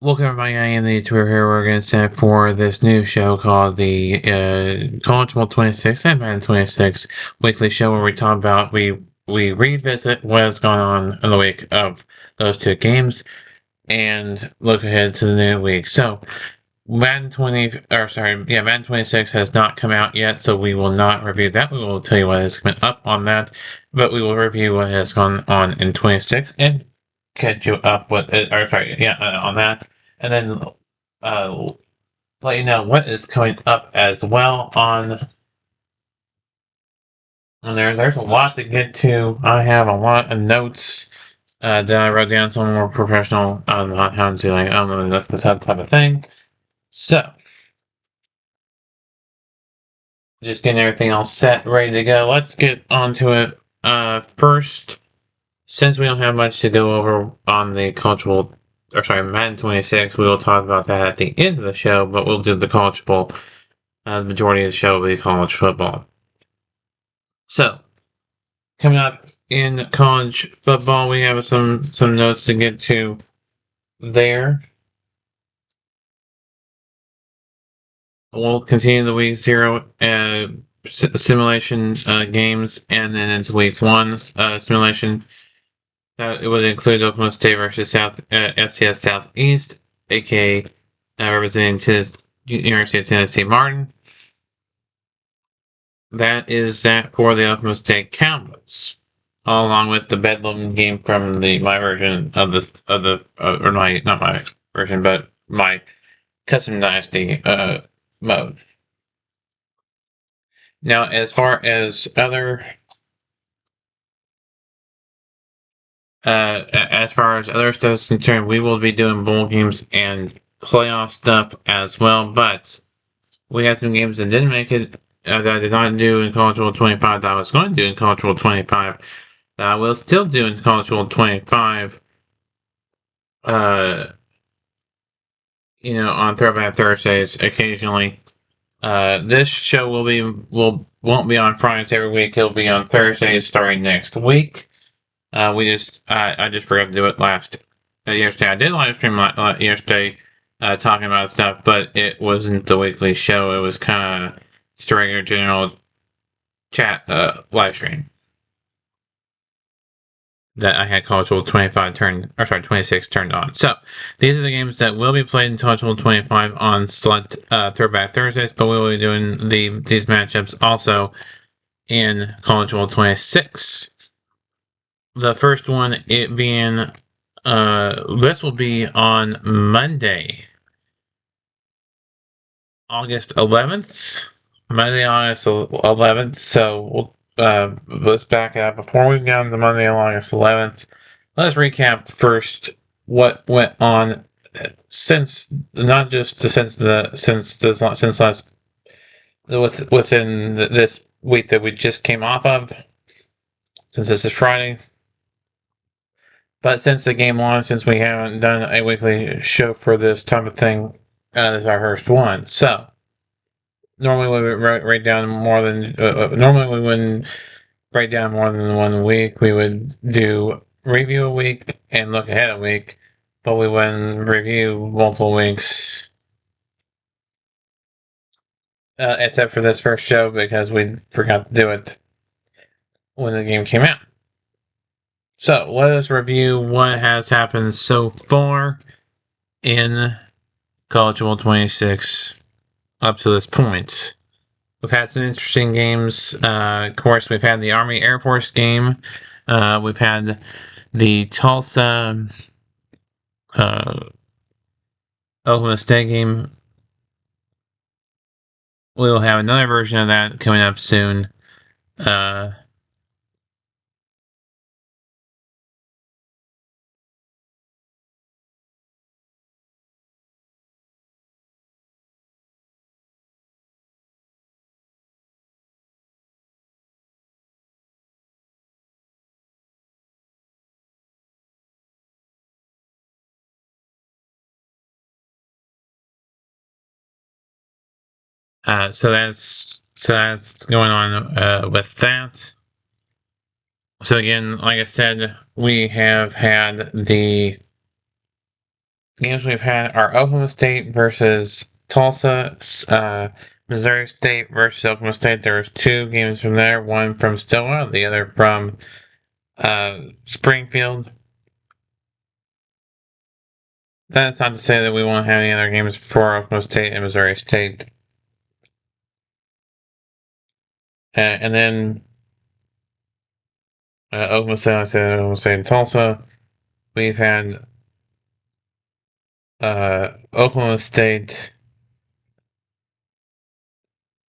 Welcome everybody, I am the Tour here. We're going to stand for this new show called the College Bowl 26 and Madden 26 weekly show where we talk about, we revisit what has gone on in the week of those two games and look ahead to the new week. So Madden 26 has not come out yet, so we will not review that. We will tell you what is coming up on that, but we will review what has gone on in 26 and catch you up with it, on that, and then uh, let you know what is coming up as well on. And there's a lot to get to. I have a lot of notes that I wrote down. Some more professional on how to this type of thing. So just getting everything all set, ready to go. Let's get onto it. First, since we don't have much to go over on the Madden 26, we will talk about that at the end of the show, but we'll do the college bowl. The majority of the show will be college football. So, coming up in college football, we have some notes to get to there. We'll continue the week 0 simulation games, and then into week 1 simulation. It would include Oklahoma State versus FCS Southeast, aka representing University of Tennessee Martin. That is that for the Oklahoma State Cowboys, along with the Bedlam game from my version of or not my version, but my custom dynasty mode. Now, as far as other stuff is concerned, we will be doing bowl games and playoff stuff as well, but we had some games that didn't make it, that I did not do in College World 25 that I was going to do in College World 25 that I will still do in College World 25 on Throwback Thursdays occasionally. This show won't be on Fridays every week. It'll be on Thursdays starting next week. I just forgot to do it yesterday. I did live stream yesterday, talking about stuff, but it wasn't the weekly show. It was kind of just a regular general chat live stream that I had College World 26 turned on. So these are the games that will be played in College World 25 on select Throwback Thursdays, but we will be doing these matchups also in College World 26. The first one, it being this will be on Monday, August 11th. Monday, August 11th. So let's back up. Before we get on to Monday, August 11th, let's recap first what went on since last within this week that we just came off of, since this is Friday. But since the game launched, since we haven't done a weekly show for this type of thing, this is our first one. So normally we would write down more than normally we wouldn't write down more than 1 week. We would do review a week and look ahead a week, but we wouldn't review multiple weeks, except for this first show because we forgot to do it when the game came out. So let us review what has happened so far in College Bowl 26 up to this point. We've had some interesting games. Of course, we've had the Army Air Force game. We've had the Tulsa Oklahoma State game. We will have another version of that coming up soon. So that's going on with that. So again, like I said, we have had the games we've had are Oklahoma State versus Tulsa, Missouri State versus Oklahoma State. There's two games from there, one from Stillwell, the other from Springfield. That's not to say that we won't have any other games for Oklahoma State and Missouri State. And then Oklahoma State, I said Oklahoma State and Tulsa. We've had Oklahoma State.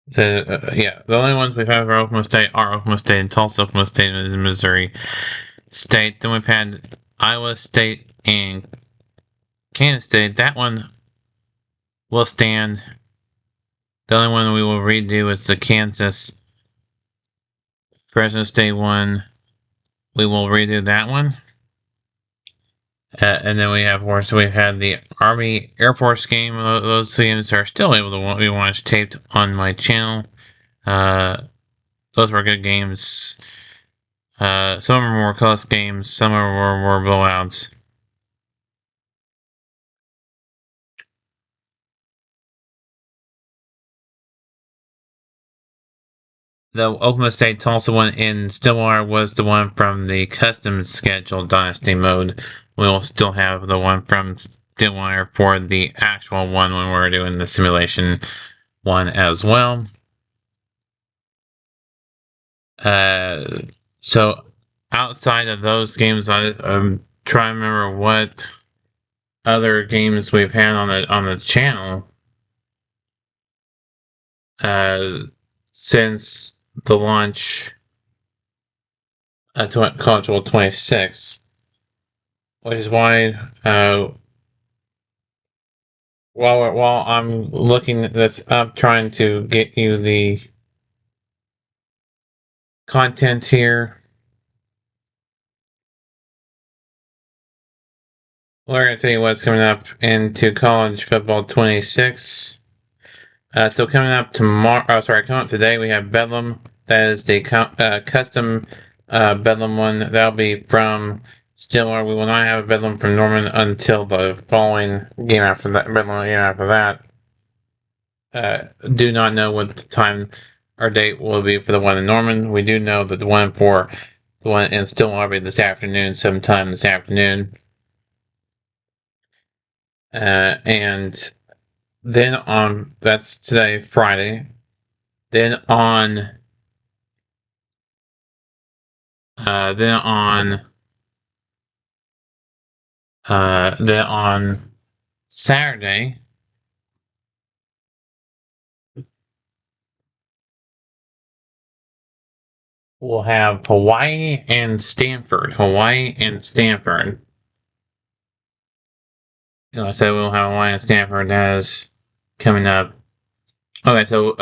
The only ones we've had for Oklahoma State are Oklahoma State and Tulsa. Oklahoma State and Missouri State. Then we've had Iowa State and Kansas State. That one will stand. The only one we will redo is the Kansas Fresno State one. We will redo that one. And then we have, of course, we've had the Army Air Force game. Those games are still able to be watched taped on my channel. Those were good games. Some of them were close games. Some of them were blowouts. The Oklahoma State Tulsa one in Stillwater was the one from the custom schedule Dynasty mode. We will still have the one from Stillwater for the actual one when we're doing the simulation one as well. So outside of those games, I'm trying to remember what other games we've had on the channel since the launch College World 26, which is why while I'm looking this up, trying to get you the content here, we're going to tell you what's coming up into College Football 26. So coming up tomorrow, coming up today, we have Bedlam. That is the custom Bedlam one. That'll be from Stillwater. We will not have a Bedlam from Norman until the following game after that. Bedlam game after that. Do not know what the time or date will be for the one in Norman. We do know that the one in Stillwater will be this afternoon, sometime this afternoon. And then that's today, Friday. Then on Saturday, we'll have Hawaii and Stanford. I said we'll have Hawaii and Stanford as coming up. Okay, so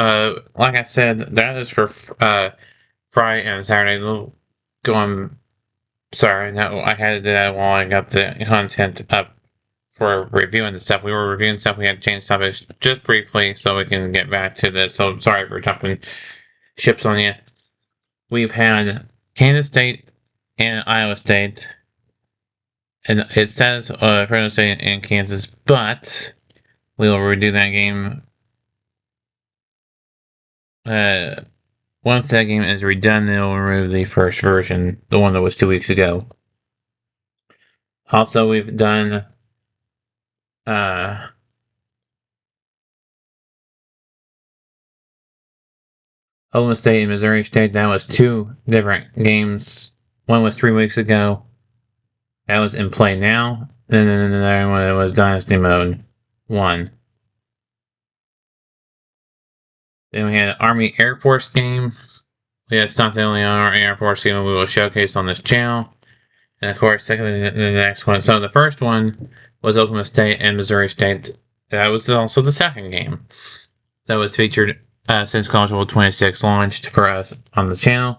like I said, that is for Friday and Saturday. Sorry, no, I had to do that while I got the content up for reviewing the stuff. We were reviewing stuff. We had to change topics just briefly so we can get back to this. So sorry for jumping ships on you. We've had Kansas State and Iowa State, and it says Fresno State and Kansas, but we will redo that game. Once that game is redone, they'll remove the first version, the one that was 2 weeks ago. Also, we've done Oklahoma State and Missouri State. That was two different games. One was 3 weeks ago. That was in play now. And then the other one was Dynasty Mode 1. Then we had an Army Air Force game. That's not the only Army Air Force game we will showcase on this channel. And of course, technically the next one. So the first one was Oklahoma State and Missouri State. That was also the second game that was featured since College World 26 launched for us on the channel.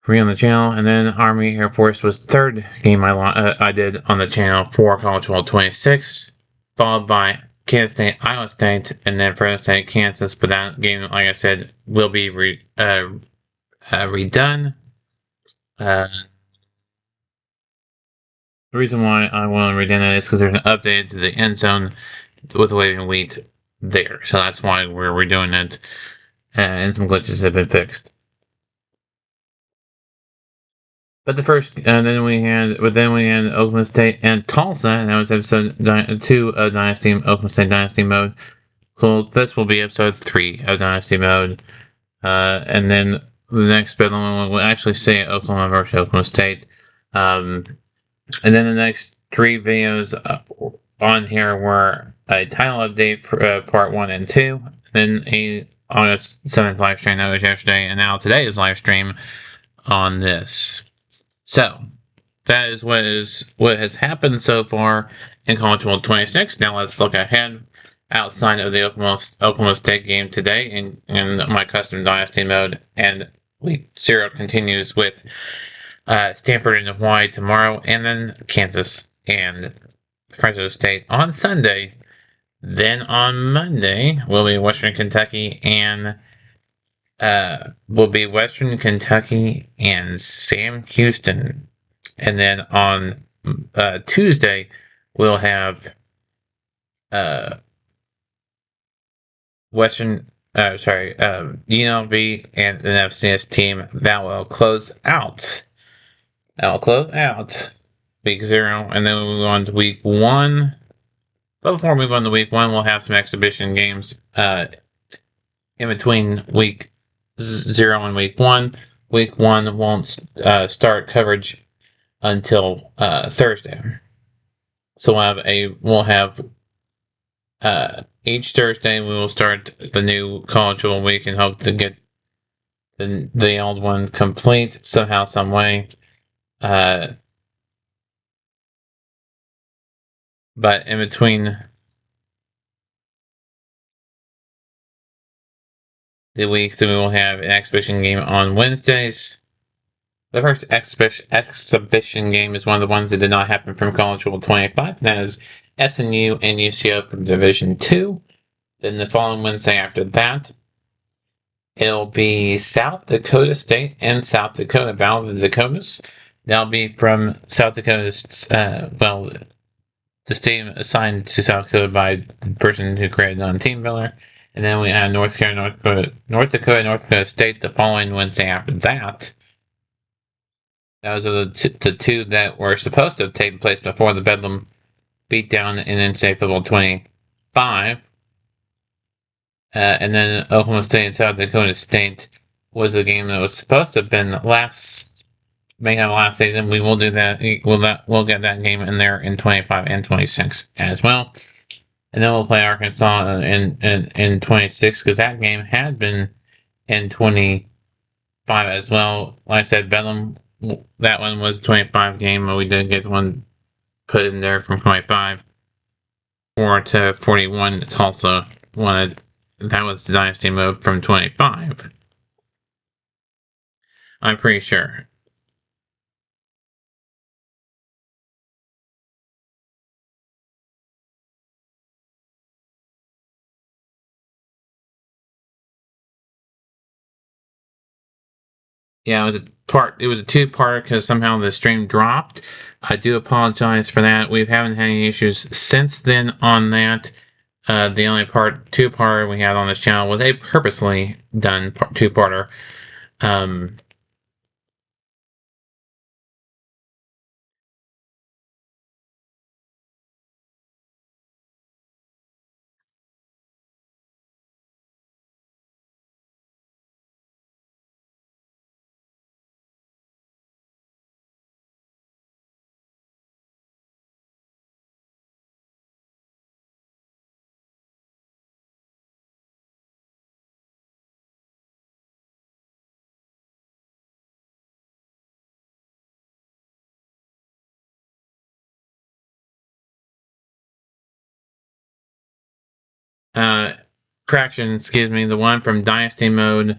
Free on the channel. And then Army Air Force was the third game I did on the channel for College World 26. Followed by Kansas State, Iowa State, and then Fresno State, Kansas. But that game, like I said, will be redone. The reason why I want to read that is because there's an update to the end zone with waving wheat there. So that's why we're redoing it. And some glitches have been fixed. But then we had Oklahoma State and Tulsa, and that was episode 2 of Dynasty, Oklahoma State Dynasty Mode. So this will be episode 3 of Dynasty Mode. And then the next Bedlam one will actually say Oklahoma versus Oklahoma State. And then the next 3 videos on here were a title update for part 1 and 2, then a August 7th live stream that was yesterday, and now today's live stream on this. So that is what has happened so far in College World 26. Now let's look ahead outside of the Oklahoma State game today in my custom dynasty mode, and week 0 continues with Stanford and Hawaii tomorrow, and then Kansas and Fresno State on Sunday. Then on Monday will be Western Kentucky and Sam Houston. And then on Tuesday, we'll have UNLV and an FCS team that will close out. Week 0, and then we'll move on to week 1. But before we move on to week 1, we'll have some exhibition games in between week 0 and week 1. Week 1 won't start coverage until Thursday. So we'll have each Thursday we will start the new college week and hope to get the old one complete somehow, some way. But in between the weeks, we will have an exhibition game on Wednesdays. The first exhibition game is one of the ones that did not happen from College World 25. And that is SNU and UCO from Division 2. Then the following Wednesday after that, it'll be South Dakota State and South Dakota, Battle of the Dakotas. That'll be from South Dakota's, the team assigned to South Dakota by the person who created on Team Builder. And then we have North Dakota State the following Wednesday after that. Those are the two that were supposed to have taken place before the Bedlam beatdown in NCAA Football 25. And then Oklahoma State and South Dakota State was a game that was supposed to have been last season. We will do that. We'll get that game in there in 25 and 26 as well. And then we'll play Arkansas in 26, because that game has been in 25 as well. Like I said, Bedlam, that one was 25 game, but we did get one put in there from 25 to 41. Tulsa wanted. That was the dynasty move from 25. I'm pretty sure. Yeah, it was a two-part because somehow the stream dropped. I do apologize for that. We haven't had any issues since then on that. The only two-parter we had on this channel was a purposely done two-parter. Correction, excuse me, the one from Dynasty Mode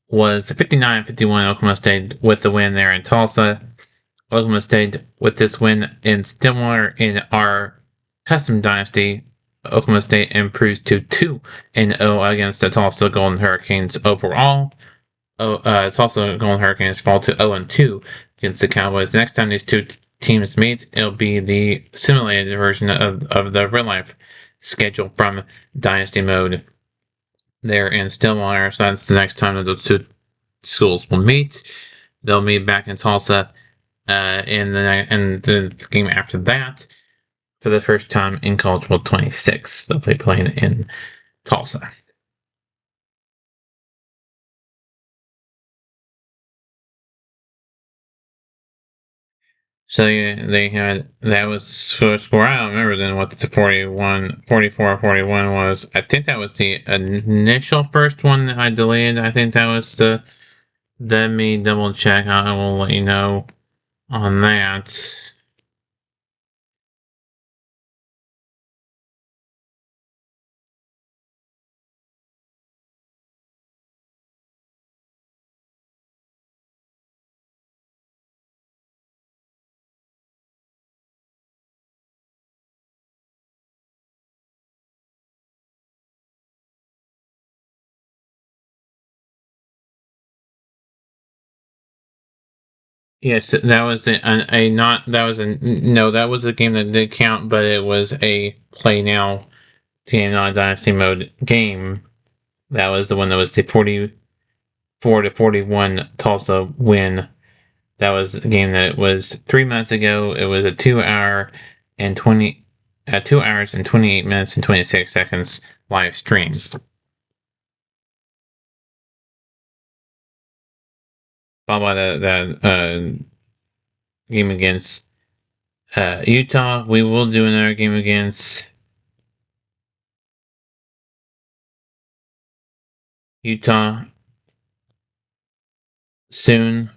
was 59-51 Oklahoma State with the win there in Tulsa. Oklahoma State with this win in Stillwater in our custom dynasty. Oklahoma State improves to 2-0 against the Tulsa Golden Hurricanes overall. Tulsa Golden Hurricanes fall to 0-2 against the Cowboys. Next time these two teams meet, it'll be the simulated version of the real life schedule from Dynasty Mode there in Stillwater. So that's the next time that those two schools will meet. They'll meet back in Tulsa in the game after that for the first time in College World 26. They'll be playing in Tulsa. So yeah, they had that was score. I don't remember then what the 44-41 was. I think that was the initial first one that I deleted. I think that was the. Let me double check. I will let you know on that. Yes, that was a not that was a no that was a game that did count, but it was a play now TNI Dynasty Mode game. That was the one that was the 44-41 Tulsa win. That was a game that was 3 months ago. It was a 2 hours and 28 minutes and 26 seconds live stream. Followed by the game against Utah. We will do another game against Utah soon.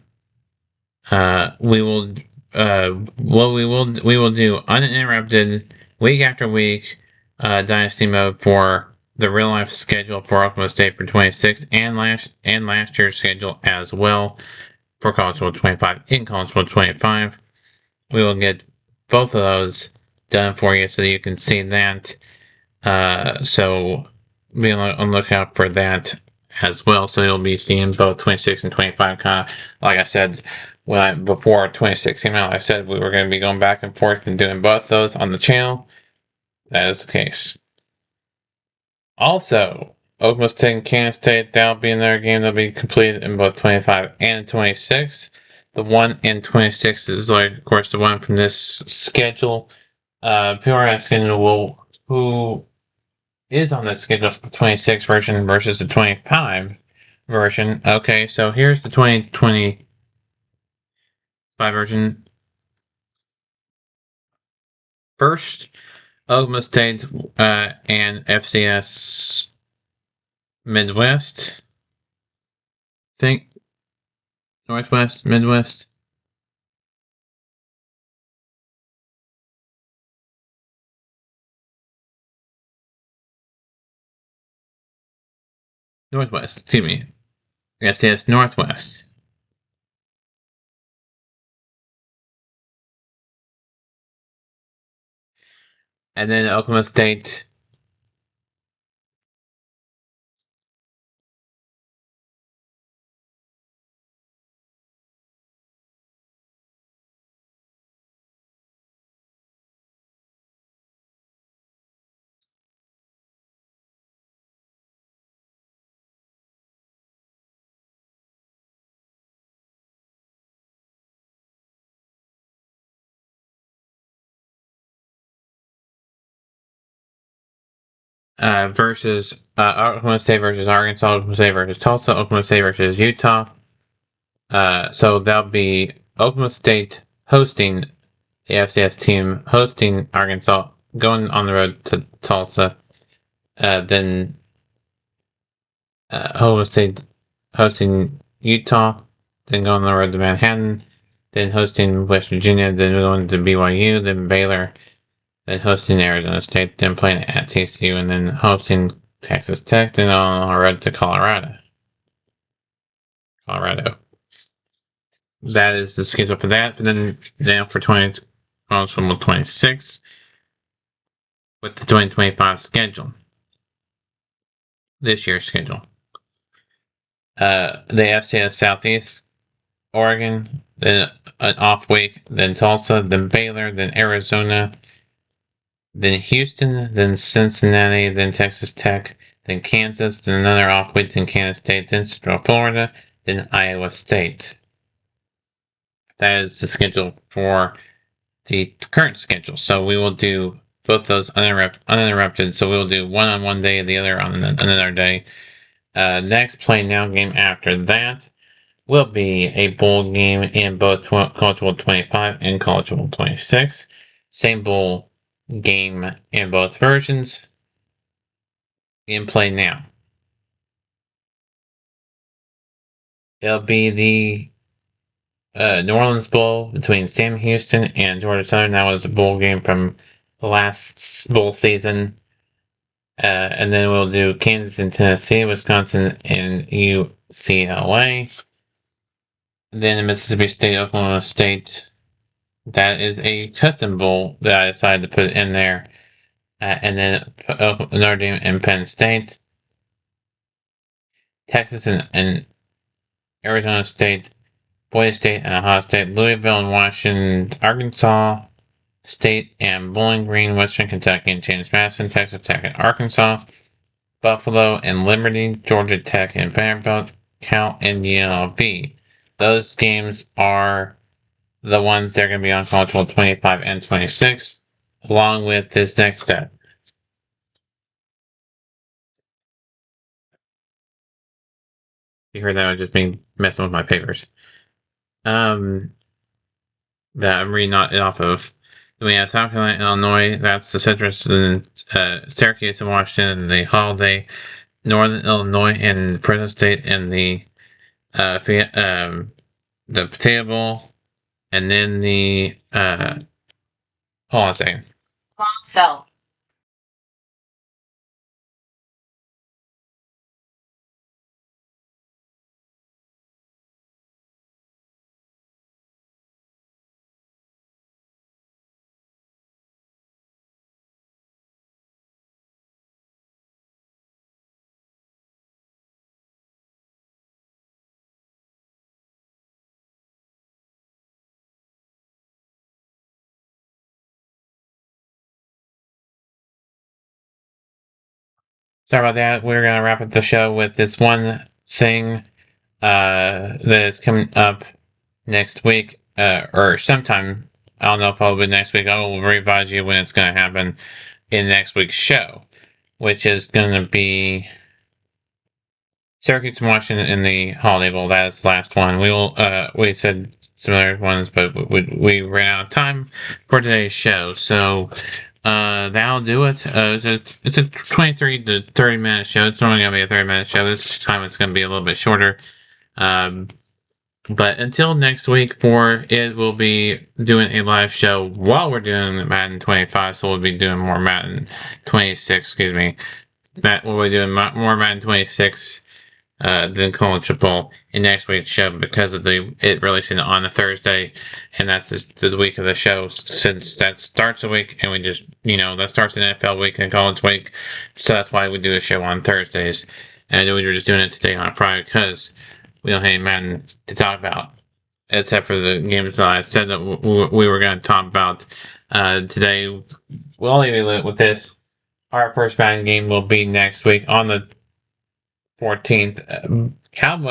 We will we will do uninterrupted week after week Dynasty Mode for the real life schedule for Oklahoma State for 26 and last year's schedule as well for College World 25 in College World 25. We will get both of those done for you so that you can see that. So be on the lookout for that as well. So you'll be seeing both 26 and 25. Kind of like I said before 26 came out, I said we were going to be going back and forth and doing both those on the channel. That is the case. Also, Oklahoma State and Kansas State, that'll be another game that'll be completed in both 25 and 26. The one in 26 is, like, of course, the one from this schedule. People are asking, well, who is on the schedule for the 26 version versus the 25 version? Okay, so here's the 2025 version. First, Oklahoma State and FCS Midwest. Think Northwest, Midwest. Northwest, excuse me. FCS Northwest. And then Oklahoma State versus Oklahoma State versus Arkansas, Oklahoma State versus Tulsa, Oklahoma State versus Utah. So that'll be Oklahoma State hosting the FCS team, hosting Arkansas, going on the road to Tulsa. Then Oklahoma State hosting Utah, then going on the road to Manhattan, then hosting West Virginia, then going to BYU, then Baylor, then hosting Arizona State, then playing at TCU, and then hosting Texas Tech, then on our road to Colorado. That is the schedule for that. And then for 2026 with the 2025 schedule. This year's schedule. The FCS Southeast, Oregon, then an off week, then Tulsa, then Baylor, then Arizona, then Houston, then Cincinnati, then Texas Tech, then Kansas, then another off week, then Kansas State, then Central Florida, then Iowa State. That is the schedule for the current schedule. So we will do both those uninterrupted. So we will do one on one day and the other on another day. Next play now game after that will be a bowl game in both College Bowl 25 and College Bowl 26. Same bowl game in both versions. In play now. It'll be the New Orleans Bowl between Sam Houston and Georgia Southern. That was a bowl game from the last bowl season. And then we'll do Kansas and Tennessee, Wisconsin and UCLA. Then Mississippi State, Oklahoma State. That is a custom bowl that I decided to put in there. And then Notre Dame and Penn State. Texas and Arizona State. Boise State and Ohio State. Louisville and Washington. Arkansas State and Bowling Green, Western Kentucky and James Madison. Texas Tech and Arkansas. Buffalo and Liberty. Georgia Tech and Vanderbilt. Cal and UNLV. Those games are the ones that are going to be on College Bowl 25 and 26, along with this next step. You heard that I was just being messing with my papers. That I'm reading it off of. We have South Carolina, Illinois. That's the Citrus, and Syracuse and Washington, and the Holiday, Northern Illinois, and Fresno State, and the Potato Bowl, and then the hold on a second. So. Sorry about that. We're gonna wrap up the show with this one thing that is coming up next week, or sometime. I don't know if it'll be next week. I will revise you when it's gonna happen in next week's show, which is gonna be Syracuse and Washington in the Holiday Bowl. That is the last one. We said some other ones, but we ran out of time for today's show, so. That'll do it. It's a 23 to 30 minute show. It's normally gonna be a 30-minute show. This time it's gonna be a little bit shorter. But until next week, we'll be doing a live show while we're doing Madden 25. So we'll be doing more Madden 26. Excuse me. We'll be doing more Madden 26 than College Football in next week's show because of it releasing on a Thursday, and that's the week of the show, since that starts a week, and we just, that starts an NFL week and college week, so that's why we do a show on Thursdays, and we were just doing it today on Friday because we don't have any Madden to talk about, except for the games that I said that we were going to talk about today. We'll leave it with this. Our first Madden game will be next week on the 14th.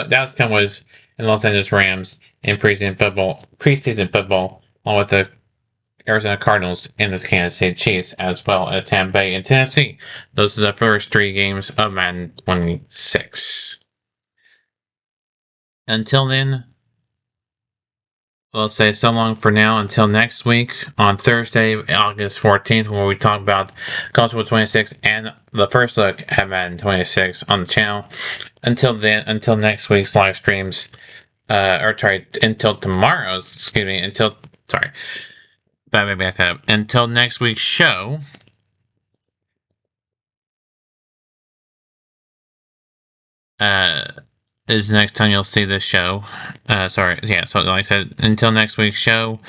Dallas Cowboys and Los Angeles Rams in preseason football, along with the Arizona Cardinals and the Kansas City Chiefs, as well as Tampa Bay and Tennessee. Those are the first 3 games of Madden 26. Until then, we'll say so long for now until next week on Thursday, August 14th, where we talk about College Football 26 and the first look at Madden 26 on the channel. Until next week's live streams, until tomorrow's, until next week's show. Is the next time you'll see this show. So like I said, until next week's show,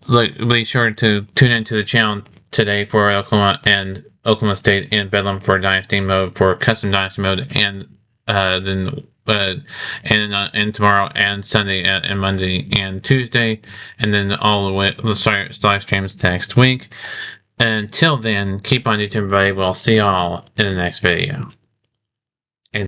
be sure to tune into the channel today for Oklahoma State and Bedlam for Dynasty Mode, for Custom Dynasty Mode, and then and tomorrow and Sunday and Monday and Tuesday, and then all the way the live streams next week. Until then, keep on YouTube, everybody. We'll see y'all in the next video.